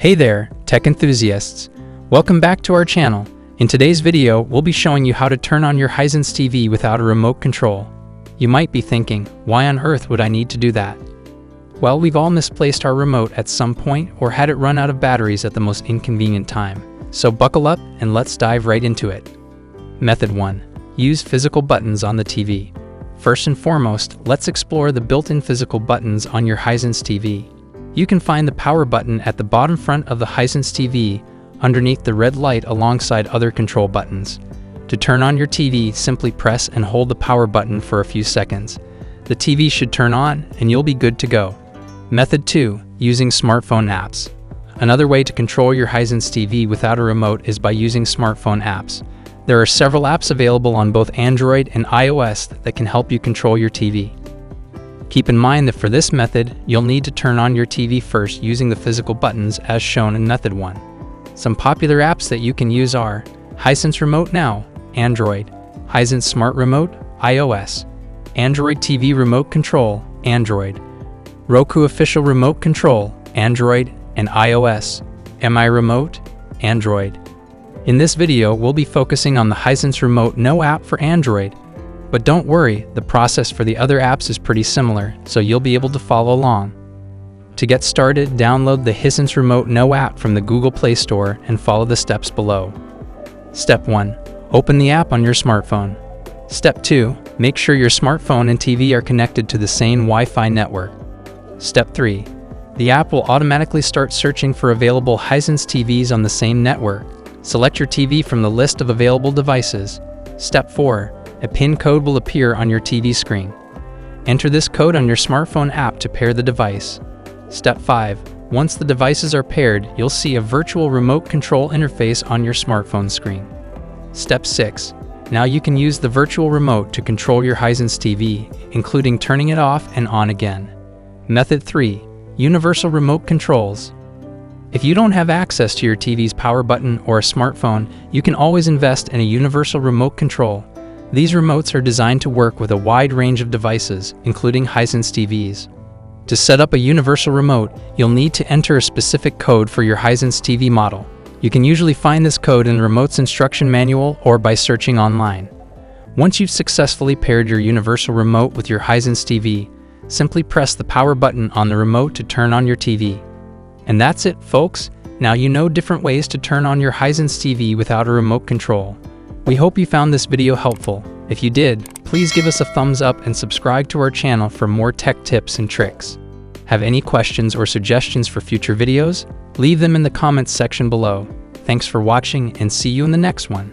Hey there, tech enthusiasts. Welcome back to our channel. In today's video, we'll be showing you how to turn on your Hisense TV without a remote control. You might be thinking, why on earth would I need to do that? Well, we've all misplaced our remote at some point or had it run out of batteries at the most inconvenient time. So buckle up and let's dive right into it. Method 1. Use physical buttons on the TV. First and foremost, let's explore the built-in physical buttons on your Hisense TV. You can find the power button at the bottom front of the Hisense TV underneath the red light alongside other control buttons. To turn on your TV, simply press and hold the power button for a few seconds. The TV should turn on and you'll be good to go. Method 2. Using smartphone apps. Another way to control your Hisense TV without a remote is by using smartphone apps. There are several apps available on both Android and iOS that can help you control your TV. Keep in mind that for this method, you'll need to turn on your TV first using the physical buttons as shown in Method 1. Some popular apps that you can use are Hisense Remote Now, Android, Hisense Smart Remote, iOS, Android TV Remote Control, Android, Roku Official Remote Control, Android and iOS, Mi Remote, Android. In this video, we'll be focusing on the Hisense Remote Now app for Android. But don't worry, the process for the other apps is pretty similar, so you'll be able to follow along. To get started, download the Hisense Remote Now app from the Google Play Store and follow the steps below. Step 1. Open the app on your smartphone. Step 2. Make sure your smartphone and TV are connected to the same Wi-Fi network. Step 3. The app will automatically start searching for available Hisense TVs on the same network. Select your TV from the list of available devices. Step 4. A PIN code will appear on your TV screen. Enter this code on your smartphone app to pair the device. Step 5. Once the devices are paired, you'll see a virtual remote control interface on your smartphone screen. Step 6. Now you can use the virtual remote to control your Hisense TV, including turning it off and on again. Method 3. Universal remote controls. If you don't have access to your TV's power button or a smartphone, you can always invest in a universal remote control. These remotes are designed to work with a wide range of devices, including Hisense TVs. To set up a universal remote, you'll need to enter a specific code for your Hisense TV model. You can usually find this code in the remote's instruction manual or by searching online. Once you've successfully paired your universal remote with your Hisense TV, simply press the power button on the remote to turn on your TV. And that's it, folks. Now you know different ways to turn on your Hisense TV without a remote control. We hope you found this video helpful. If you did, please give us a thumbs up and subscribe to our channel for more tech tips and tricks. Have any questions or suggestions for future videos? Leave them in the comments section below. Thanks for watching and see you in the next one.